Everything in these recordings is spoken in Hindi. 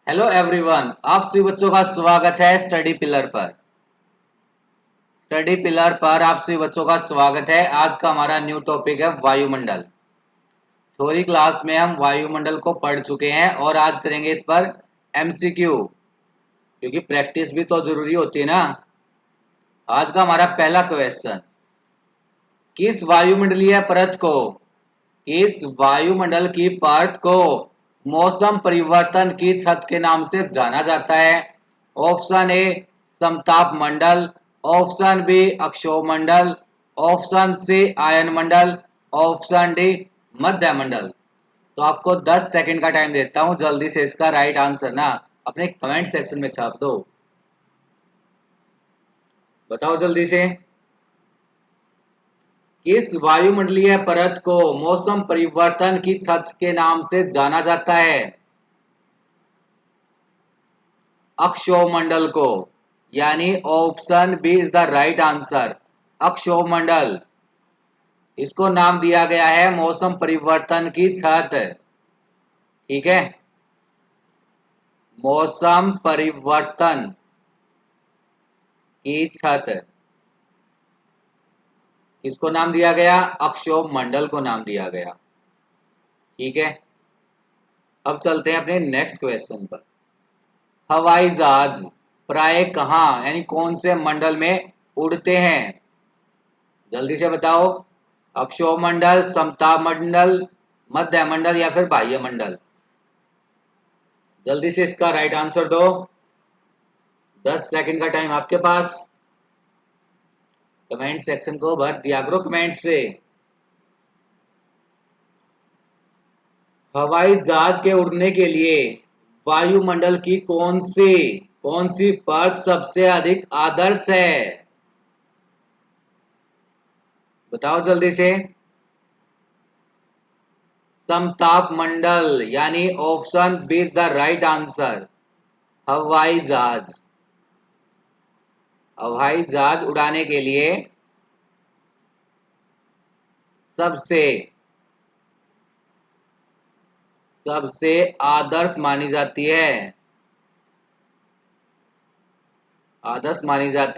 हेलो एवरीवन, आप सभी बच्चों का स्वागत है स्टडी पिलर पर। स्टडी पिलर पर आप सभी बच्चों का स्वागत है। आज का हमारा न्यू टॉपिक है वायुमंडल। थ्योरी क्लास में हम वायुमंडल को पढ़ चुके हैं और आज करेंगे इस पर एमसीक्यू, क्योंकि प्रैक्टिस भी तो जरूरी होती है ना। आज का हमारा पहला क्वेश्चन, किस वायुमंडलीय परत को किस वायुमंडल की परत को मौसम परिवर्तन की छत के नाम से जाना जाता है? ऑप्शन ए समताप मंडल, ऑप्शन बी अक्षोभ मंडल, ऑप्शन सी आयन मंडल, ऑप्शन डी मध्य मंडल। तो आपको 10 सेकंड का टाइम देता हूं, जल्दी से इसका राइट आंसर ना अपने कमेंट सेक्शन में छाप दो। बताओ जल्दी से, किस वायुमंडलीय परत को मौसम परिवर्तन की छत के नाम से जाना जाता है? अक्षोभ मंडल को, यानी option B is the right answer. अक्षोभ मंडल, इसको नाम दिया गया है मौसम परिवर्तन की छत। ठीक है, मौसम परिवर्तन की छत किसको नाम दिया गया? अक्षोभ मंडल को नाम दिया गया। ठीक है, अब चलते हैं अपने नेक्स्ट क्वेश्चन पर। हवाई जहाज प्राय कहाँ यानी कौन से मंडल में उड़ते हैं? जल्दी से बताओ। अक्षोभ मंडल, समताप मंडल, मध्य मंडल या फिर बाह्य मंडल? जल्दी से इसका राइट आंसर दो। 10 सेकंड का टाइम आपके पास। कमेंट सेक्शन को भर दिया करो कमेंट से। हवाई जहाज के उड़ने के लिए वायुमंडल की कौन सी परत सबसे अधिक आदर्श है? बताओ जल्दी से। समताप मंडल, यानी option B is the right answer. हवाई जहाज हवाई जहाज उड़ाने के लिए सबसे सबसे आदर्श मानी जाती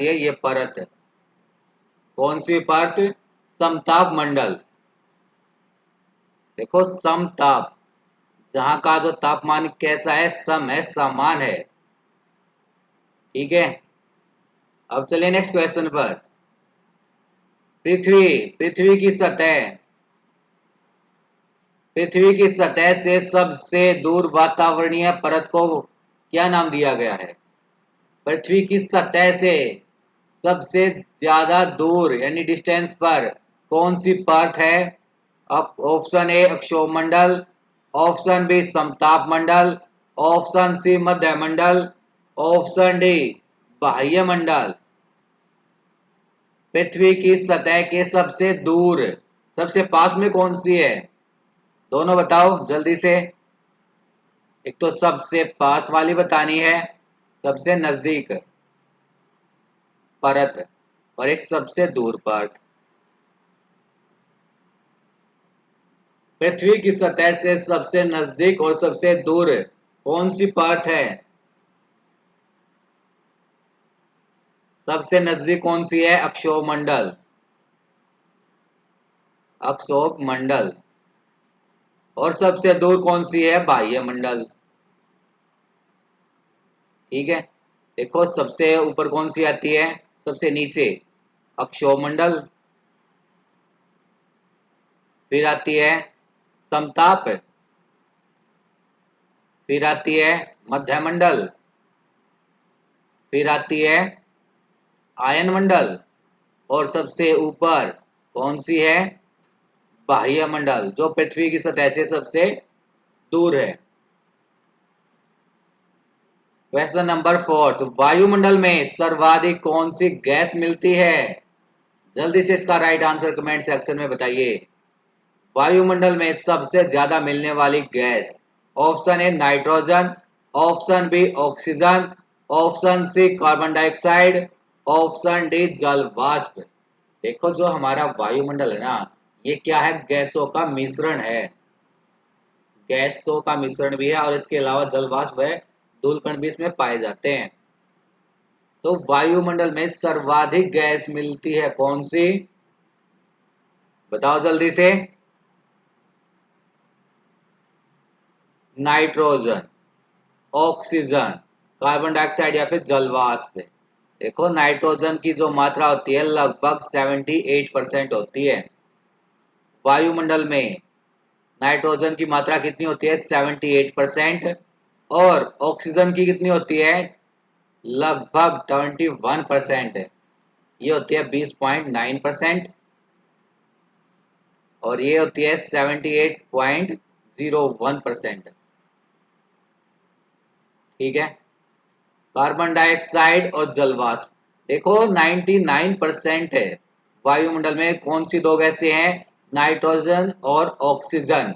है ये परत। कौन सी परत? समताप मंडल। देखो, समताप, जहां का जो तापमान कैसा है? सम है, समान है। ठीक है, अब चलिए नेक्स्ट क्वेश्चन पर। पृथ्वी की सतह से सबसे दूर वातावरणीय परत को क्या नाम दिया गया है? पृथ्वी की सतह से सबसे ज्यादा दूर यानी डिस्टेंस पर कौन सी परत है? अब ऑप्शन ए अक्षोभ मंडल, ऑप्शन बी समताप मंडल, ऑप्शन सी मध्य मंडल, ऑप्शन डी बाह्य मंडल। पृथ्वी की सतह के सबसे दूर, सबसे पास में कौन सी है? दोनों बताओ जल्दी से। एक तो सबसे पास वाली बतानी है, सबसे नजदीक परत, और एक सबसे दूर परत। पृथ्वी की सतह से सबसे नजदीक और सबसे दूर कौन सी परत है? सबसे नजदीक कौन सी है? अक्षोभ मंडल। अक्षोभ मंडल। और सबसे दूर कौन सी है? बाह्य मंडल। ठीक है, देखो सबसे ऊपर कौन सी आती है? सबसे नीचे अक्षोभ मंडल, फिर आती है समताप, फिर आती है मध्य मंडल, फिर आती है आयन मंडल, और सबसे ऊपर कौन सी है? बाह्य मंडल, जो पृथ्वी की सतह से सबसे दूर है। क्वेश्चन नंबर 4, वायुमंडल में सर्वाधिक कौन सी गैस मिलती है? जल्दी से इसका राइट आंसर कमेंट सेक्शन में बताइए। वायुमंडल में सबसे ज्यादा मिलने वाली गैस, option A nitrogen, option B oxygen, option C carbon dioxide, option D जल वाष्प। देखो, जो हमारा वायुमंडल है ना, ये क्या है? गैसों का मिश्रण है। गैसों का मिश्रण भी है और इसके अलावा जल वाष्प है। धूलकण भी इसमें पाए जाते हैं। तो वायुमंडल में सर्वाधिक गैस मिलती है कौन सी, बताओ जल्दी से। नाइट्रोजन, ऑक्सीजन, कार्बन डाइऑक्साइड या फिर जलवाष्प। देखो नाइट्रोजन की जो मात्रा होती है लगभग 78% होती है। वायुमंडल में नाइट्रोजन की मात्रा कितनी होती है, 78%। और ऑक्सीजन की कितनी होती है, लगभग 21%। ये होती है 20.9%। और ये होती है 78.01%। ठीक है। कार्बन डाइऑक्साइड और जलवाष्प, देखो 99% है। वायुमंडल में कौन सी दो गैसें हैं, नाइट्रोजन और ऑक्सीजन।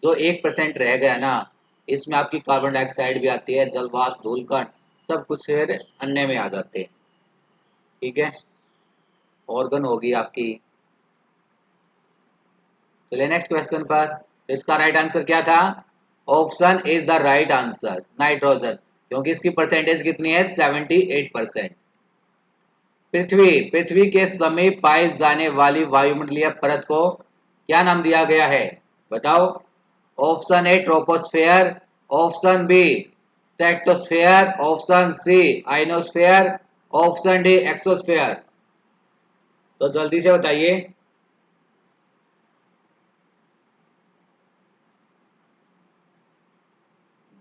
जो 1% रह गया ना, इसमें आपकी कार्बन डाइऑक्साइड भी आती है, जलवाष्प, धूलकण, सब कुछ फिर अन्य में आ जाते हैं। ठीक है, ऑर्गन होगी आपकी। चलिए नेक्स्ट क्वेश्चन पर। तो इसका राइट आंसर क्या था, option is the right answer, nitrogen, क्योंकि इसकी परसेंटेज कितनी है, 78%। पृथ्वी के समीप पाई जाने वाली वायुमंडलीय परत को क्या नाम दिया गया है, बताओ। Option A troposphere, option B stratosphere, option C ionosphere, option D exosphere. तो जल्दी से बताइए।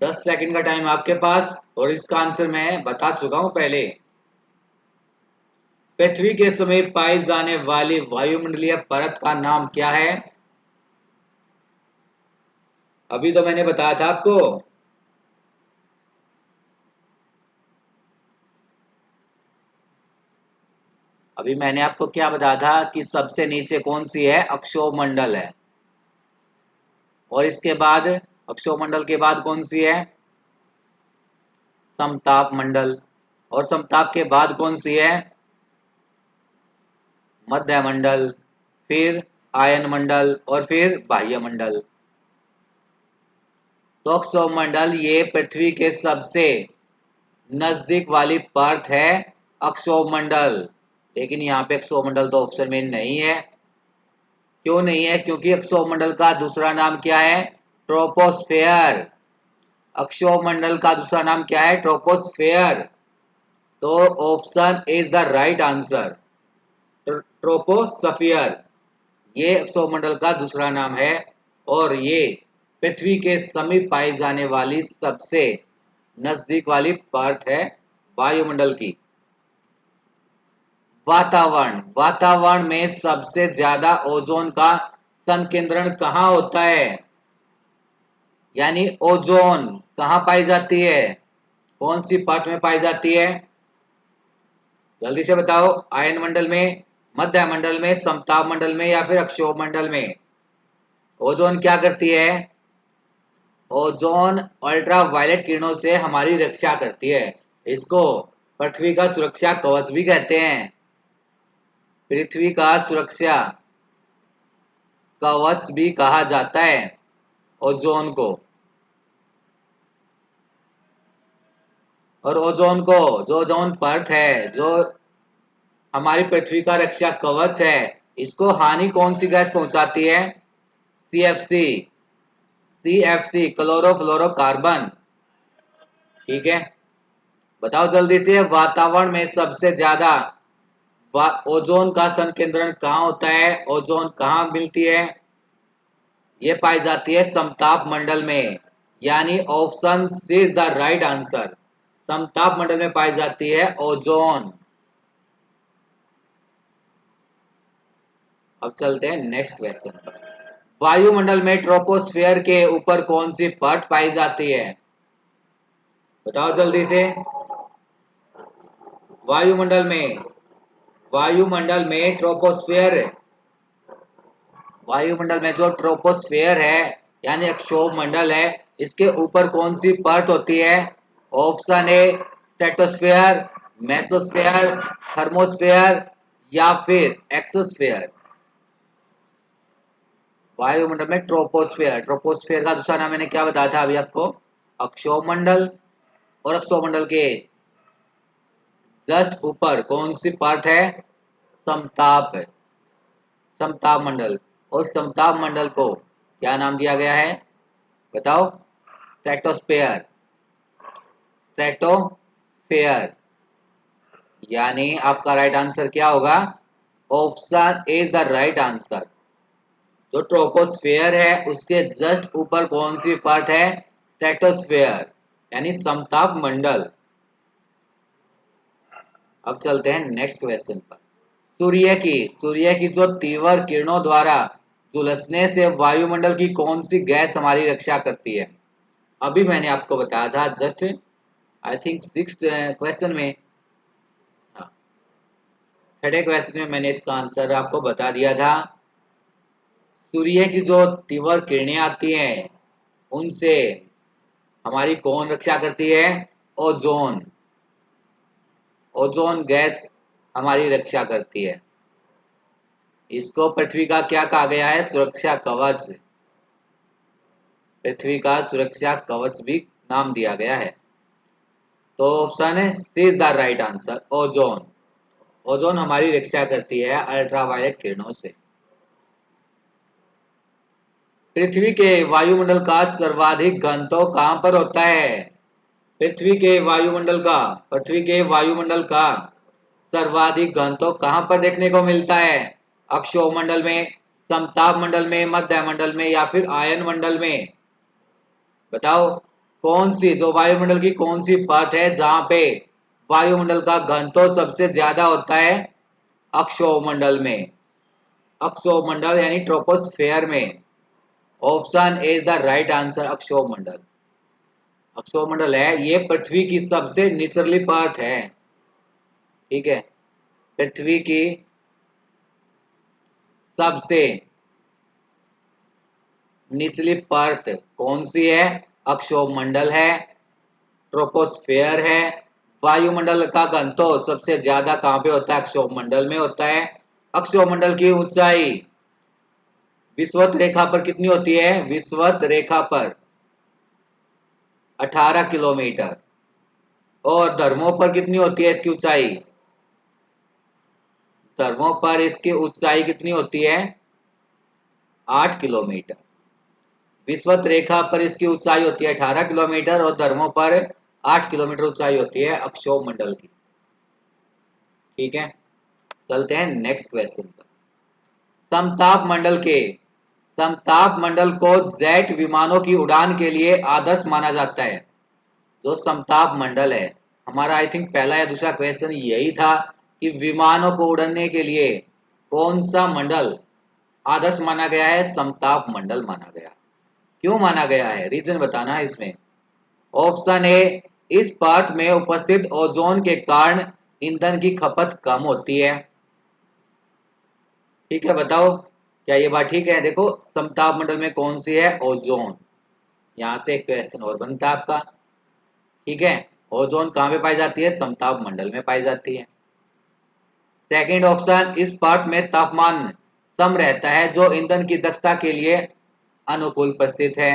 10 सेकंड का टाइम आपके पास, और इसका आंसर मैं बता चुका हूं पहले। पृथ्वी के समीप पाई जाने वाली वायुमंडलीय परत का नाम क्या है, अभी तो मैंने बताया था आपको। अभी मैंने आपको क्या बताया था कि सबसे नीचे कौन सी है, अक्षोमंडल है। और इसके बाद, अक्षोमंडल के बाद कौन सी है, समताप मंडल। और समताप के बाद कौन सी है, मध्य मंडल, फिर आयन मंडल और फिर बाह्य मंडल। तो अक्षोमंडल ये पृथ्वी के सबसे नजदीक वाली परत है, अक्षोमंडल। लेकिन यहाँ पे अक्षोमंडल तो ऑप्शन में नहीं है। क्यों नहीं है, क्योंकि अक्षोमंडल का दूसरा नाम क्या है, ट्रोपोस्फेयर। अक्षोमंडल का दूसरा नाम क्या है, ट्रोपोस्फेयर। तो option is the right answer, troposphere. ये अक्षोमंडल का दूसरा नाम है, और ये पृथ्वी के समीप पाई जाने वाली सबसे नजदीक वाली परत है वायुमंडल की। वातावरण में सबसे ज्यादा ओजोन का संकेंद्रण कहाँ होता है, यानी ओजोन कहाँ पाई जाती है, कौन सी परत में पाई जाती है, जल्दी से बताओ। आयन मंडल में, मध्य मंडल में, समताप मंडल में या फिर अक्षोभ मंडल में। ओजोन क्या करती है, ओजोन अल्ट्रा वायलेट किरणों से हमारी रक्षा करती है। इसको पृथ्वी का सुरक्षा कवच भी कहते हैं। पृथ्वी का सुरक्षा कवच भी कहा जाता है ओजोन को। और ओजोन को, जो ओजोन परत है, जो हमारी पृथ्वी का रक्षा कवच है, इसको हानि कौन सी गैस पहुंचाती है, सीएफसी। CFC chlorofluorocarbon. ठीक है, बताओ जल्दी से, वातावरण में सबसे ज्यादा ओजोन का संकेंद्रण कहाँ होता है, ओजोन कहाँ मिलती है, ये पाई जाती है समताप मंडल में। यानी option C is the right answer, समताप मंडल में पाई जाती है ओजोन। अब चलते हैं नेक्स्ट क्वेश्चन पर। वायुमंडल में ट्रोपोस्फियर के ऊपर कौन सी परत पाई जाती है, बताओ जल्दी से। वायुमंडल में, वायुमंडल में ट्रोपोस्फियर, वायुमंडल में जो ट्रोपोस्फियर है यानी अक्षोभ मंडल है, इसके ऊपर कौन सी परत होती है। Option A stratosphere, mesosphere, thermosphere या फिर एक्सोस्फियर। वायुमंडल में ट्रोपोस्फियर, ट्रोपोस्फियर का दूसरा नाम मैंने क्या बताया था अभी आपको, अक्षोभ मंडल। और अक्षोमंडल के जस्ट ऊपर कौन सी परत है? समताप है, समताप मंडल। और समताप मंडल को क्या नाम दिया गया है? बताओ। Stratosphere, stratosphere. यानी आपका राइट आंसर क्या होगा? Option A is the right answer. जो ट्रोपोस्फेयर है उसके जस्ट ऊपर कौन सी परत है? स्ट्रेटोस्फेयर, यानी समताप मंडल। अब चलते हैं नेक्स्ट क्वेश्चन पर। सूर्य की जो तीव्र किरणों द्वारा झुलसने से वायुमंडल की कौन सी गैस हमारी रक्षा करती है? अभी मैंने आपको बताया था just I think six question में, हाँ, छठे क्वेश्चन में मैंने इसका आंसर आपको बता दिया था। सूर्य की जो तीव्र किरणें आती हैं उनसे हमारी कौन रक्षा करती है? ओजोन, ओजोन गैस हमारी रक्षा करती है। इसको पृथ्वी का क्या कहा गया है? सुरक्षा कवच। पृथ्वी का सुरक्षा कवच भी नाम दिया गया है। तो ऑप्शन है C is the right answer, ozone. Ozone हमारी रक्षा करती है अल्ट्रावायलेट किरणों से। पृथ्वी के वायुमंडल का सर्वाधिक घनत्व कहां पर होता है? पृथ्वी के वायुमंडल का सर्वाधिक घनत्व कहां पर देखने को मिलता है? अक्षोमंडल में, समताप मंडल में, मध्य मंडल में या फिर आयन मंडल में? बताओ। कौन सी जो वायुमंडल की कौन सी परत है जहां पे वायुमंडल का घनत्व सबसे ज्यादा होता है? अक्षोमंडल में, अक्षोमंडल यानी ट्रोपोस्फेयर में। Option A is the right answer, अक्षोमंडल। अक्षोमंडल है ये पृथ्वी की सबसे निचली परत है। ठीक है, पृथ्वी की सबसे निचली परत कौन सी है? अक्षोमंडल है, ट्रोपोस्फेयर है। वायुमंडल का घनत्व सबसे ज्यादा कहां पे होता है? अक्षोमंडल में होता है। अक्षोमंडल की ऊंचाई विषुवत रेखा पर कितनी होती है? विषुवत रेखा पर 18 किलोमीटर। और धर्मों पर कितनी होती है इसकी ऊंचाई? धर्मों पर इसकी ऊंचाई कितनी होती है? 8 किलोमीटर। विषुवत रेखा पर इसकी ऊंचाई होती है 18 किलोमीटर और धर्मों पर 8 किलोमीटर ऊंचाई होती है अक्षोमंडल की। ठीक है, चलते हैं नेक्स्ट क्वेश्चन पर। समताप मंडल के समताप मंडल को जेट विमानों की उड़ान के लिए आदर्श माना जाता है। जो समताप मंडल है, हमारा आई थिंक पहला या दूसरा क्वेश्चन यही था कि विमानों को उड़ने के लिए कौन सा मंडल आदर्श माना गया है? समताप मंडल माना गया। क्यों माना गया है? रीजन बताना है इसमें। ऑप्शन ए, इस परत में उपस्थित ओजोन के कारण ईंधन की खपत कम होती है। ठीक है, बताओ क्या ये बात ठीक है? देखो, समताप मंडल में कौन सी है? ओजोन। यहां से एक क्वेश्चन और बनता है आपका। ठीक है, ओजोन कहां पे पाई जाती है? समताप मंडल में पाई जाती है। सेकंड ऑप्शन, इस परत में तापमान सम रहता है जो ईंधन की दक्षता के लिए अनुकूल परिस्थित है।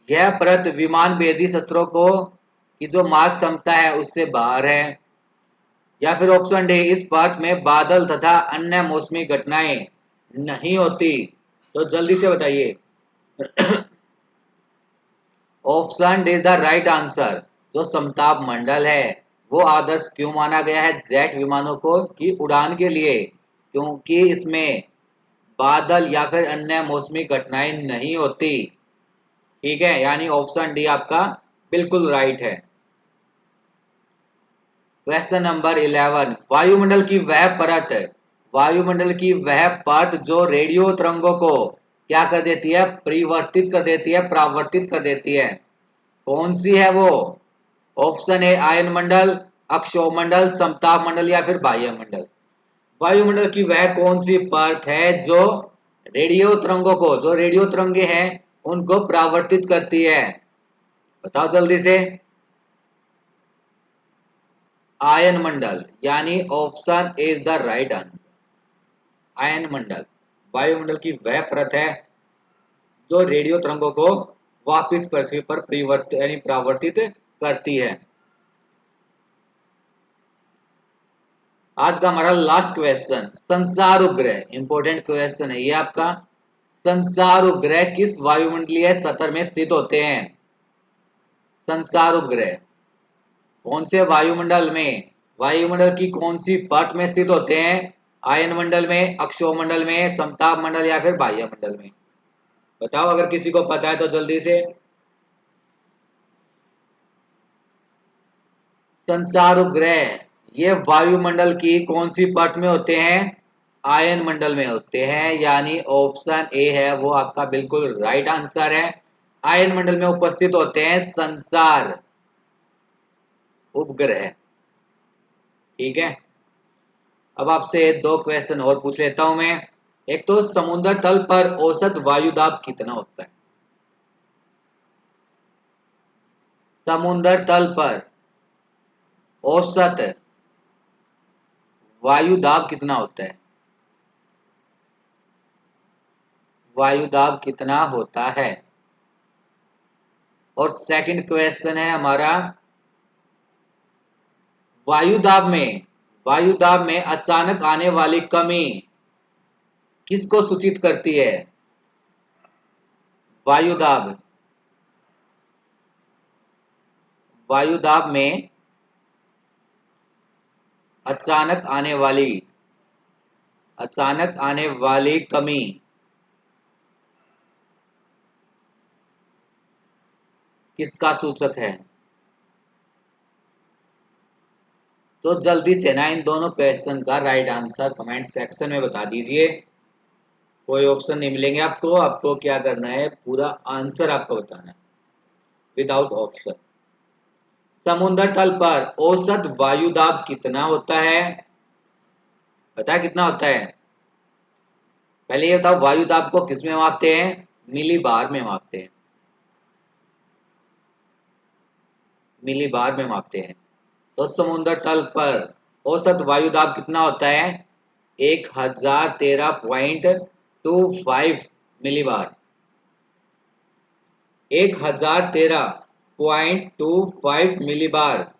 यह परत विमान भेदी शस्त्रों को की जो मार्ग क्षमता है उससे बाहर है। या फिर ऑप्शन डी, इस परत में बादल तथा अन्य मौसमी घटनाएं नहीं होती। तो जल्दी से बताइए। Option D is the right answer. जो समताप मंडल है वो आदर्श क्यों माना गया है जेट विमानों को की उड़ान के लिए? क्योंकि इसमें बादल या फिर अन्य मौसमी घटनाएं नहीं होती। ठीक है, यानी ऑप्शन डी आपका बिल्कुल राइट है। क्वेश्चन नंबर 11, वायुमंडल की वह परत जो रेडियो तरंगों को क्या कर देती है? परिवर्तित कर देती है, परावर्तित कर देती है। कौन सी है वो? ऑप्शन ए आयन मंडल, अक्षोमंडल, समताप मंडल या फिर बाह्य मंडल। वायुमंडल की वह कौन सी परत है जो रेडियो तरंगों को, जो रेडियो तरंगे हैं उनको परावर्तित करती है? बताओ जल्दी से। आयन मंडल, यानी option A is the right answer. आयन मंडल वायुमंडल की वह परत है जो रेडियो तरंगों को वापस पृथ्वी पर परिवर्तित यानी परावर्तित करती है। आज का हमारा लास्ट क्वेश्चन, संचार उपग्रह, इंपॉर्टेंट क्वेश्चन है ये आपका। संचार उपग्रह किस वायुमंडलीय सतह में स्थित होते हैं? संचार उपग्रह कौन से वायुमंडल में, वायुमंडल की कौन सी परत में स्थित होते हैं? आयन मंडल में, अक्षोमंडल में, समताप मंडल या फिर बाह्य मंडल में? बताओ अगर किसी को पता है तो जल्दी से। संचार उपग्रह ये वायुमंडल की कौन सी परत में होते हैं? आयन मंडल में होते हैं, यानी ऑप्शन ए है वो आपका बिल्कुल राइट आंसर है। आयन मंडल में उपस्थित होते हैं संचार उपग्रह। ठीक है, अब आपसे दो क्वेश्चन और पूछ लेता हूं मैं। एक तो समुद्र तल पर औसत वायु दाब कितना होता है? समुद्र तल पर औसत वायु दाब कितना होता है? वायु दाब कितना होता है? और सेकंड क्वेश्चन है हमारा, वायु दाब में अचानक आने वाली कमी किसको सूचित करती है? वायु दाब, वायु दाब में अचानक आने वाली कमी किसका सूचक है? तो जल्दी से ना इन दोनों क्वेश्चन का राइट आंसर कमेंट सेक्शन में बता दीजिए। कोई ऑप्शन नहीं मिलेंगे आपको, आपको क्या करना है, पूरा आंसर आपको बताना है विदाउट ऑप्शन। समुद्र तल पर औसत वायु दाब कितना होता है? पता है कितना होता है? पहले ये बताओ, वायु दाब को किस में मापते हैं? मिली बार में मापते हैं, मिली बार में मापते हैं। तो समुद्र तल पर औसत वायु दाब कितना होता है? 1013.25 मिलीबार। 1013.25 मिलीबार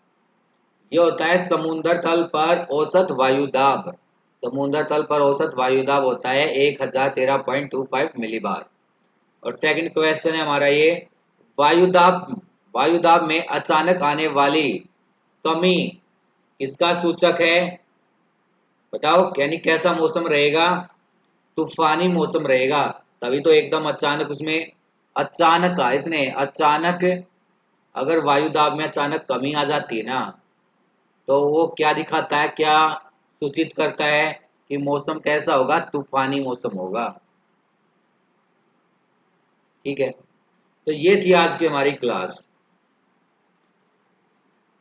ये होता है समुद्र तल पर औसत वायु दाब। समुद्र तल पर औसत वायु दाब होता है 1013.25 मिलीबार। और सेकंड क्वेश्चन है हमारा ये, वायु दाब में अचानक आने वाली कमी किसका सूचक है? बताओ, यानी कैसा मौसम रहेगा? तूफानी मौसम रहेगा, तभी तो एकदम अचानक उसमें, अचानक का इसने अचानक, अगर वायु दाब में अचानक कमी आ जाती है ना, तो वो क्या दिखाता है, क्या सूचित करता है कि मौसम कैसा होगा? तूफानी मौसम होगा। ठीक है, तो ये थी आज की हमारी क्लास।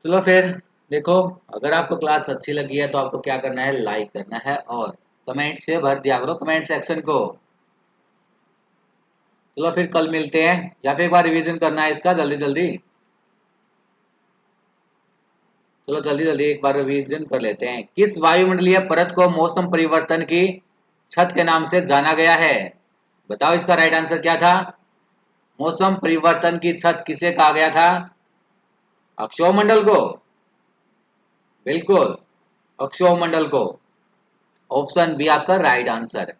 चलो फिर देखो, अगर आपको क्लास अच्छी लगी है तो आपको क्या करना है, लाइक करना है और कमेंट से भर दिया करो कमेंट सेक्शन को। चलो फिर कल मिलते हैं, या फिर एक बार रिवीजन करना है इसका जल्दी जल्दी। चलो जल्दी जल्दी एक बार रिवीजन कर लेते हैं। किस वायुमंडलीय परत को मौसम परिवर्तन की छत के नाम से जाना गया है? बताओ इसका राइट आंसर क्या था? मौसम परिवर्तन की छत किसे कहा गया था? अक्षोमंडल को, बिल्कुल अक्षोमंडल को। ऑप्शन बी आपका राइट आंसर।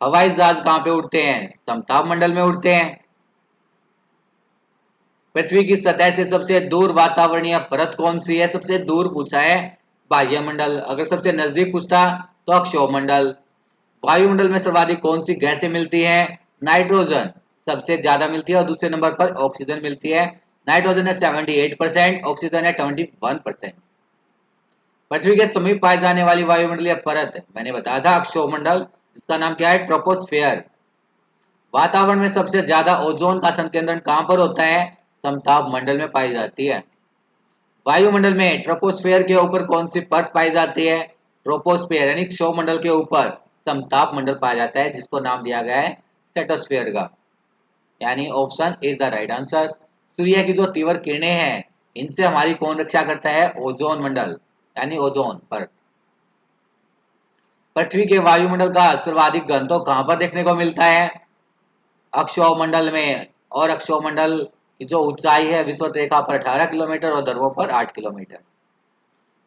हवाई जहाज कहां पे उड़ते हैं? समताप मंडल में उड़ते हैं। पृथ्वी की सतह से सबसे दूर वातावरणीय परत कौन सी है? सबसे दूर पूछा है बाह्य मंडल, अगर सबसे नजदीक पूछता तो अक्षोमंडल। वायुमंडल में सर्वाधिक कौन सी गैसें मिलती हैं? नाइट्रोजन सबसे ज्यादा मिलती है और दूसरे नंबर पर ऑक्सीजन मिलती है। नाइट्रोजन है 78%, ऑक्सीजन है 21%। पृथ्वी के समीप पाए जाने वाली वायुमंडलीय परत मैंने बताया था अक्षोमंडल, जिसका नाम क्या है? ट्रोपोस्फेयर। वातावरण में सबसे ज्यादा ओजोन का संकेंद्रण कहां पर होता है? समताप मंडल में पाई जाती है। वायुमंडल में ट्रोपोस्फेयर के ऊपर कौन सी परत पाई जाती है? ट्रोपोस्फेयर यानी क्षोमंडल के ऊपर समताप मंडल पाया जाता है, जिसको नाम दिया गया है स्ट्रेटोस्फेयर का, यानी option is the right answer. सूर्य की जो तीव्र किरणें हैं, इनसे हमारी कौन रक्षा करता है? ओजोन मंडल यानी ओजोन परत। पृथ्वी के वायुमंडल का सर्वाधिक घनत्व कहां पर देखने को मिलता है? अक्षोमंडल में। और अक्षोमंडल कि जो ऊंचाई है विषुवत रेखा पर 18 किलोमीटर और ध्रुवों पर 8 किलोमीटर।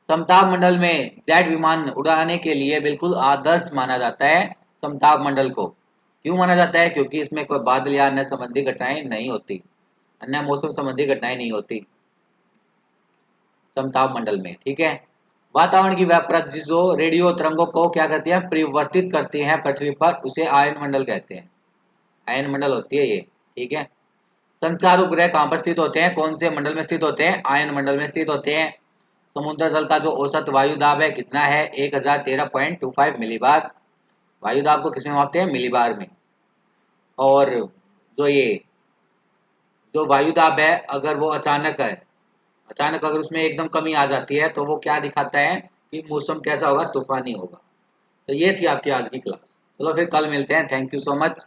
समताप मंडल में जेट विमान उड़ाने के लिए बिल्कुल आदर्श माना जाता है समताप मंडल को। क्यों माना जाता है? क्योंकि इसमें कोई बादल या अन्य संबंधी घटनाएं नहीं होती, अन्य मौसम संबंधी घटनाएं नहीं होती समताप मंडल में। ठीक है। वातावरण की वह परत जो रेडियो तरंगों को क्या करती है, परिवर्तित करती है पृथ्वी पर, उसे आयन मंडल कहते हैं। आयन मंडल होती है ये। ठीक है। संचार उपग्रह कहाँ पर स्थित होते हैं? कौन से मंडल में स्थित होते हैं? आयन मंडल में स्थित होते हैं। समुद्र जल का जो औसत वायु दाब है कितना है? 1013.25 मिलीबार। वायु दाब को किसमें मापते हैं? मिलीबार में। और जो ये जो वायु दाब है अगर वो अचानक है, अचानक अगर उसमें एकदम कमी आ जाती है तो वो क्या दिखाता है कि मौसम कैसा होगा? तूफानी होगा। तो ये थी आपकी आज की क्लास। चलो फिर कल मिलते हैं। Thank you so much.